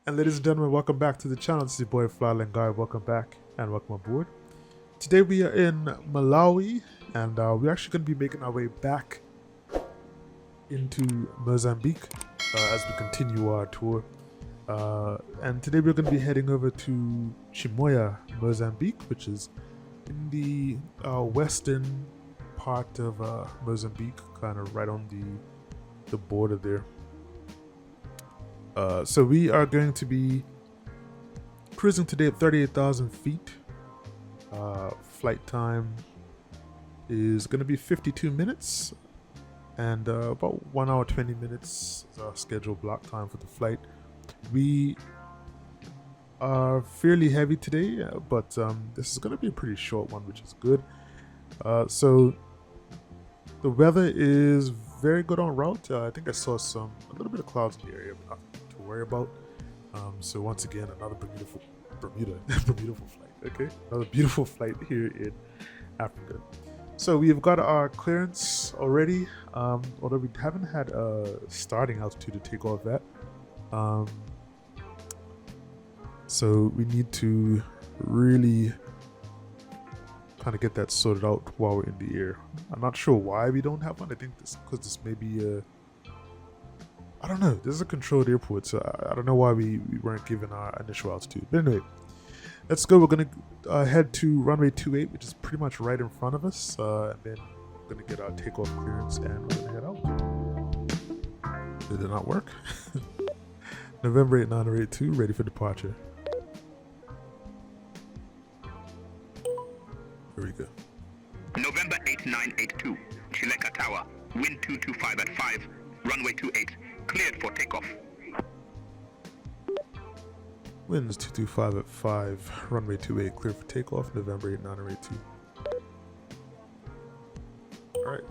And ladies and gentlemen, welcome back to the channel. This is your boy Flyland Guy. Welcome back and welcome aboard. Today we are in Malawi, and we're actually going to be making our way back into Mozambique as we continue our tour. And today we're going to be heading over to Chimoio, Mozambique, which is in the western part of Mozambique, kind of right on the border there. So we are going to be cruising today at 38,000 feet. Flight time is going to be 52 minutes and about 1 hour 20 minutes is our scheduled block time for the flight. We are fairly heavy today, but this is going to be a pretty short one, which is good. So the weather is very good en route. I think I saw a little bit of clouds in the area, but nothing to worry about. So once again, another Bermuda flight. Okay, another beautiful flight here in Africa. So we've got our clearance already, although we haven't had a starting altitude to take off at. So we need to really kind of get that sorted out while we're in the air. I'm not sure why we don't have one. I think because this may be I don't know. This is a controlled airport, so I don't know why we weren't given our initial altitude. But anyway, let's go. We're going to head to runway 28, which is pretty much right in front of us. And then we're going to get our takeoff clearance and we're going to head out. Did it not work? November 8982, ready for departure. Here we go. November 8982, Chileka Tower, wind 225 at 5, runway 28, cleared for takeoff. Winds 225 at 5, runway 28, clear for takeoff, November 8982. Alright.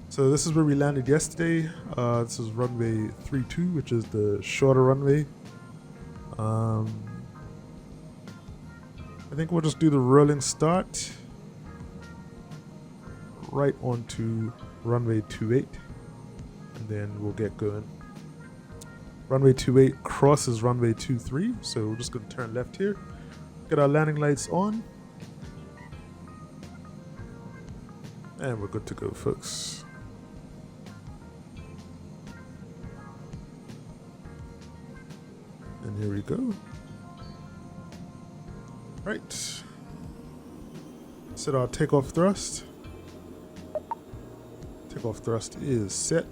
So this is where we landed yesterday. This is runway 32, which is the shorter runway. I think we'll just do the rolling start right onto runway 28. And then we'll get going. Runway 28 crosses runway 23, so we're just going to turn left here. Get our landing lights on. And we're good to go, folks. And here we go. Right. Set our takeoff thrust. Takeoff thrust is set.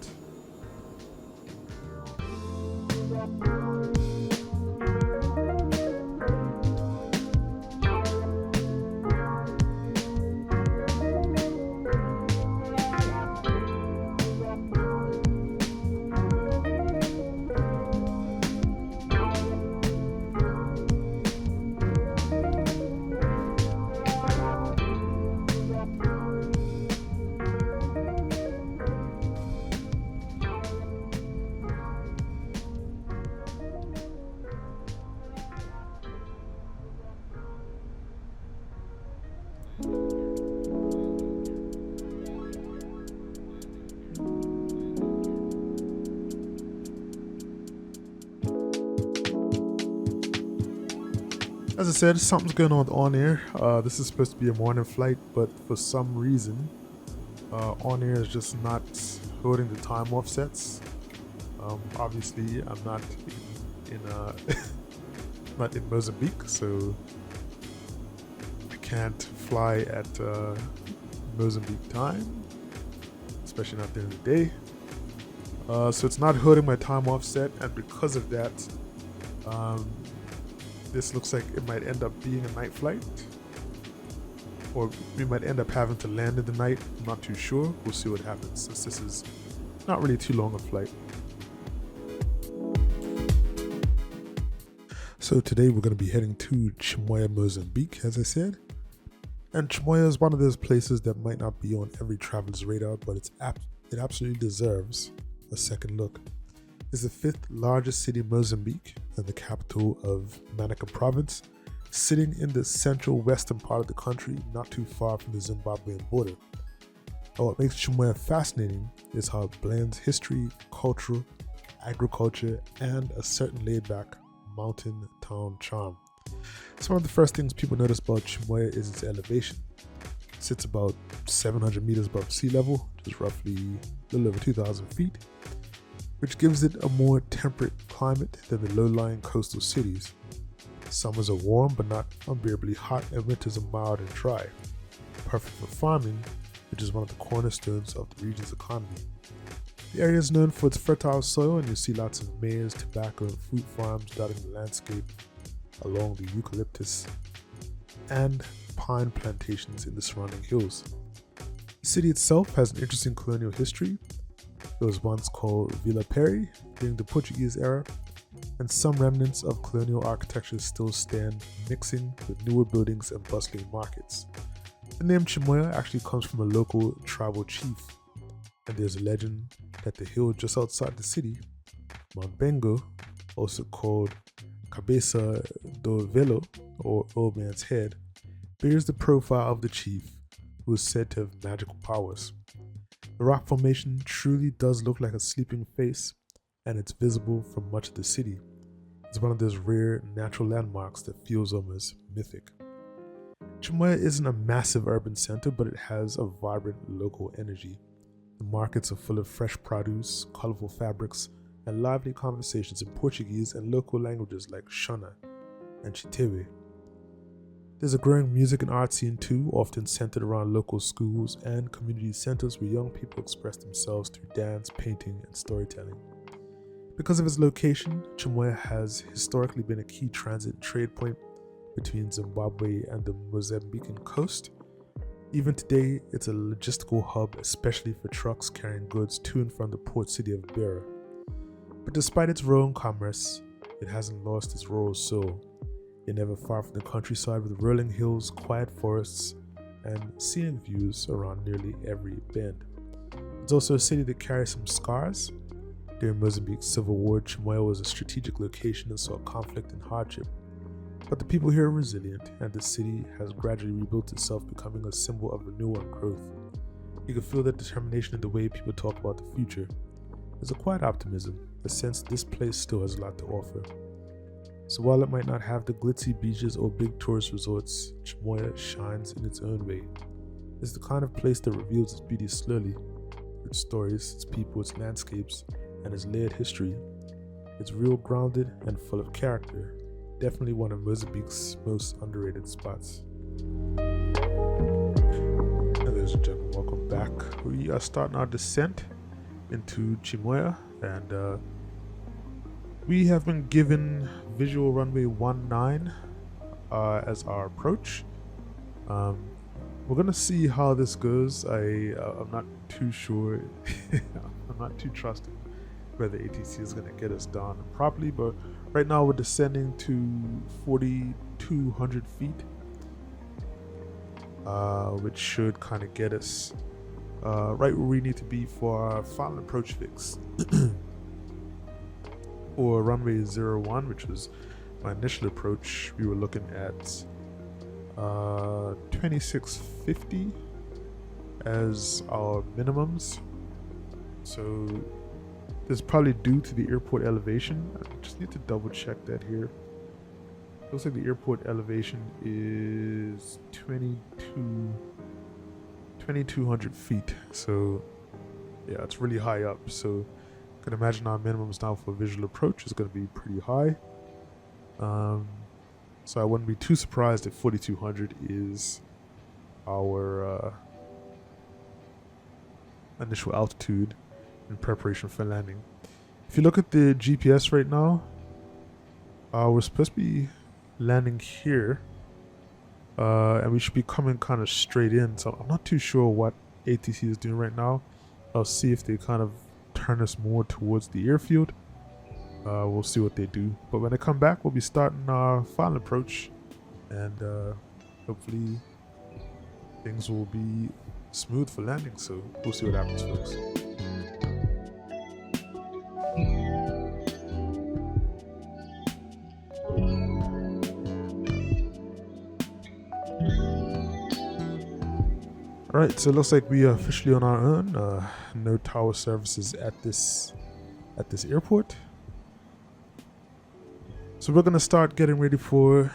As I said, something's going on with OnAir. This is supposed to be a morning flight, but for some reason, OnAir is just not holding the time offsets. Obviously, I'm not not in Mozambique, so I can't fly at Mozambique time, especially not during the day. So it's not holding my time offset, and because of that, this looks like it might end up being a night flight, or we might end up having to land in the night. I'm not too sure. We'll see what happens, since this is not really too long a flight. So today we're going to be heading to Chimoio, Mozambique, as I said. And Chimoio is one of those places that might not be on every traveler's radar, but it absolutely deserves a second look. It's the 5th largest city in Mozambique and the capital of Manica province, sitting in the central western part of the country, not too far from the Zimbabwean border. And what makes Chimoio fascinating is how it blends history, culture, agriculture, and a certain laid-back mountain town charm. So one of the first things people notice about Chimoio is its elevation. It sits about 700 meters above sea level, which is roughly a little over 2,000 feet, which gives it a more temperate climate than the low-lying coastal cities. Summers are warm but not unbearably hot, and winters are mild and dry, perfect for farming, which is one of the cornerstones of the region's economy. The area is known for its fertile soil, and you see lots of maize, tobacco, and fruit farms dotting the landscape along the eucalyptus and pine plantations in the surrounding hills. The city itself has an interesting colonial history. It was once called Vila Peri during the Portuguese era, and some remnants of colonial architecture still stand, mixing with newer buildings and bustling markets. The name Chimoio actually comes from a local tribal chief, and there's a legend that the hill just outside the city, Mount Bengo, also called Cabeça do Velo, or Old Man's Head, bears the profile of the chief, who is said to have magical powers. The rock formation truly does look like a sleeping face, and it's visible from much of the city. It's one of those rare natural landmarks that feels almost mythic. Chimoio isn't a massive urban center, but it has a vibrant local energy. The markets are full of fresh produce, colorful fabrics, and lively conversations in Portuguese and local languages like Shona and Chitewe. There's a growing music and art scene too, often centered around local schools and community centers where young people express themselves through dance, painting, and storytelling. Because of its location, Chimoio has historically been a key transit and trade point between Zimbabwe and the Mozambican coast. Even today, it's a logistical hub, especially for trucks carrying goods to and from the port city of Beira. But despite its role in commerce, it hasn't lost its rural soul. You're never far from the countryside with rolling hills, quiet forests, and scenic views around nearly every bend. It's also a city that carries some scars. During Mozambique's civil war, Chimoio was a strategic location and saw conflict and hardship. But the people here are resilient, and the city has gradually rebuilt itself, becoming a symbol of renewal and growth. You can feel that determination in the way people talk about the future. There's a quiet optimism, a sense this place still has a lot to offer. So while it might not have the glitzy beaches or big tourist resorts, Chimoio shines in its own way. It's the kind of place that reveals its beauty slowly. Its stories, its people, its landscapes, and its layered history. It's real, grounded, and full of character. Definitely one of Mozambique's most underrated spots. Ladies and gentlemen, welcome back. We are starting our descent into Chimoio, and we have been given visual runway 19 as our approach. We're gonna see how this goes. I'm not too sure. I'm not too trusting whether ATC is gonna get us down properly, but right now we're descending to 4,200 feet, which should kind of get us right where we need to be for our final approach fix. For runway 01, which was my initial approach, we were looking at 2650 as our minimums. So this is probably due to the airport elevation. I just need to double check that here. Looks like the airport elevation is 2,200 feet. So yeah, it's really high up. So you can imagine our minimums now for visual approach is going to be pretty high. So I wouldn't be too surprised if 4,200 is our initial altitude in preparation for landing. If you look at the GPS right now, we're supposed to be landing here, and we should be coming kind of straight in. So I'm not too sure what ATC is doing right now. I'll see if they kind of turn us more towards the airfield. We'll see what they do. But when they come back, we'll be starting our final approach, and hopefully things will be smooth for landing. So we'll see what happens, folks. Alright, so it looks like we are officially on our own. No tower services at this airport. So we're gonna start getting ready for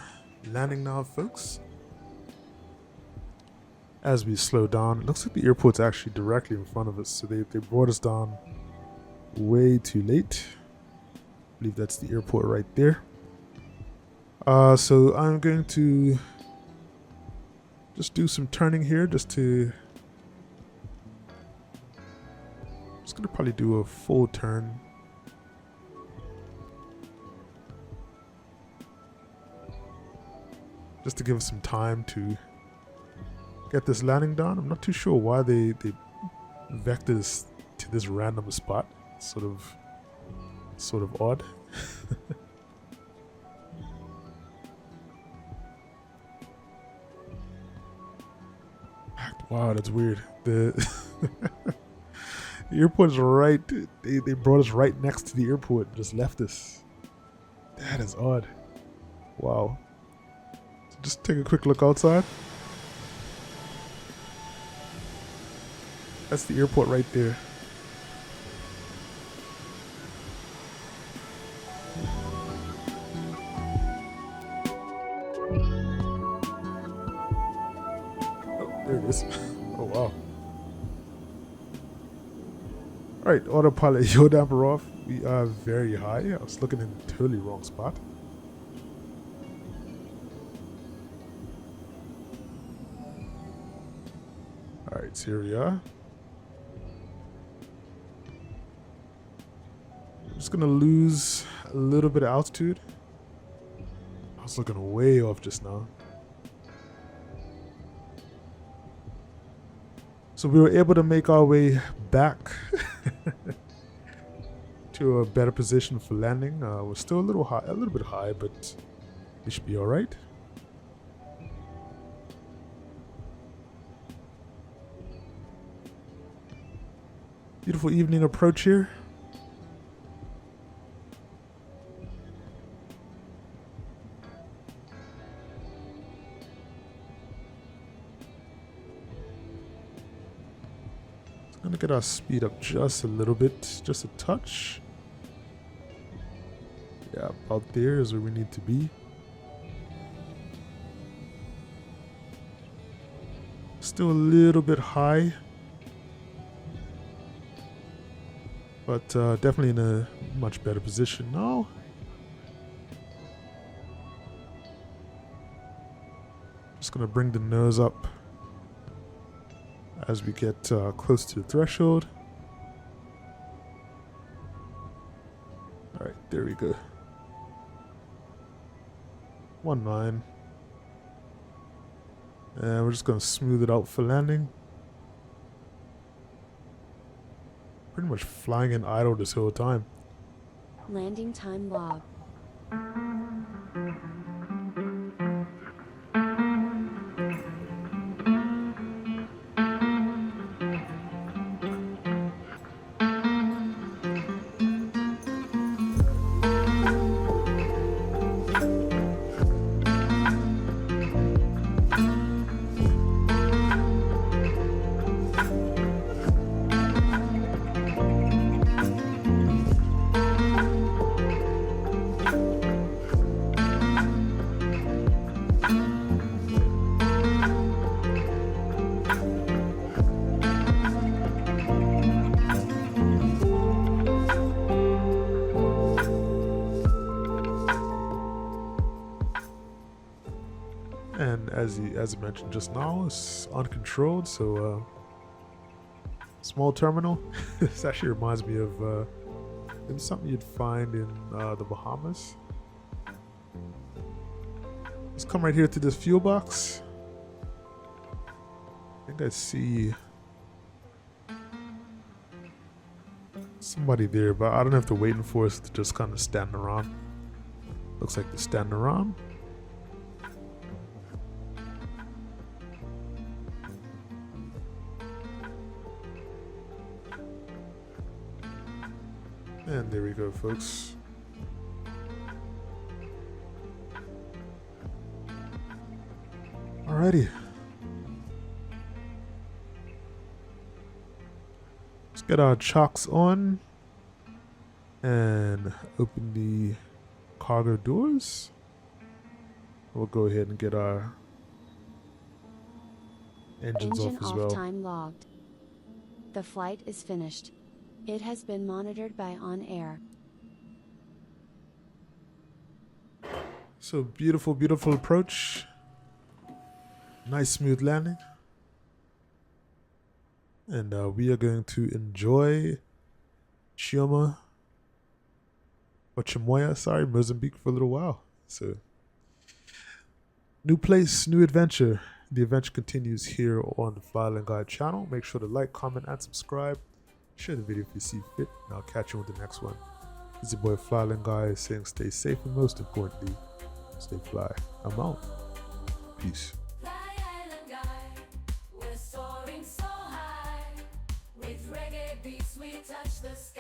landing now, folks. As we slow down, it looks like the airport's actually directly in front of us, so they brought us down way too late. I believe that's the airport right there. So I'm going to just do some turning here, just gonna probably do a full turn. Just to give us some time to get this landing done. I'm not too sure why they vectored us to this random spot. It's sort of odd. Wow, that's weird. The airport is right. They brought us right next to the airport and just left us. That is odd. Wow. So just take a quick look outside. That's the airport right there. There it is. Oh, wow. Alright, autopilot yaw damper off. We are very high. I was looking in the totally wrong spot. Alright, so here we are. I'm just gonna lose a little bit of altitude. I was looking way off just now. So we were able to make our way back to a better position for landing. We're still a little bit high, but we should be all right. Beautiful evening approach here. Gonna get our speed up just a little bit, just a touch. Yeah, about there is where we need to be. Still a little bit high, but definitely in a much better position now. Just gonna bring the nose up as we get close to the threshold. Alright, there we go. 19. And we're just going to smooth it out for landing. Pretty much flying in idle this whole time. Landing time log. And as I mentioned just now, it's uncontrolled, so small terminal. This actually reminds me of maybe something you'd find in the Bahamas. Let's come right here to this fuel box. I think I see somebody there, but I don't know if they're waiting for us to just kind of stand around. Looks like they're standing around. And there we go, folks. Alrighty. Let's get our chocks on and open the cargo doors. We'll go ahead and get our engines Engine off as off well. time logged. The flight is finished. It has been monitored by OnAir. So beautiful, beautiful approach. Nice smooth landing. And we are going to enjoy Chimoio, Mozambique for a little while. So new place, new adventure. The adventure continues here on the Flyland Guide channel. Make sure to like, comment, and subscribe. Share the video if you see fit, and I'll catch you on the next one. This is your boy Flyland Guide saying stay safe and most importantly, stay fly. I'm out. Peace. Fly Island Guy, we're soaring so high. With reggae beats we touch the sky.